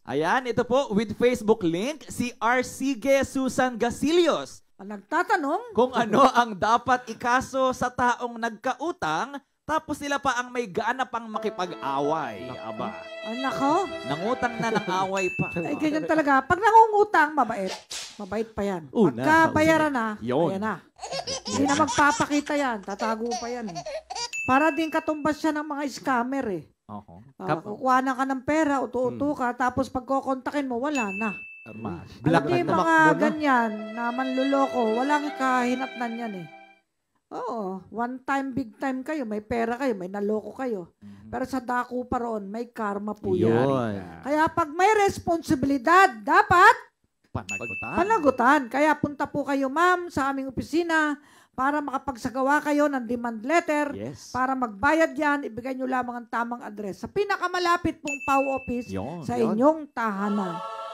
Ayan, ito po with Facebook link, si Arcige Susan Gasilios. Nagtatanong? Kung ano ang dapat ikaso sa taong nagkautang, tapos sila pa ang may gaana pang makipag-away. Aba, Nako. nangutang na ng away pa. Ay, ganyan talaga. Pag nangungutang, mabait. Mabait pa yan. Una, Pagka bayaran na, yun. ayan na. Hindi na magpapakita yan. Tatago pa yan. Para din katumbas siya ng mga scammer eh. Kukuhanan ka ng pera, utu-utu ka, tapos pagkokontakin mo, wala na. Hindi mga ganyan na manluloko, walang kahinatnan yan eh. Oo, one time, big time kayo, may pera kayo, may naloko kayo. Pero sa dako pa roon, may karma po yan. Kaya pag may responsibilidad, dapat panagutan. Kaya punta po kayo, ma'am, sa aming opisina para makapagsagawa kayo ng demand letter, para magbayad yan, ibigay nyo lamang ang tamang address sa pinakamalapit pong PAW office sa inyong tahanan.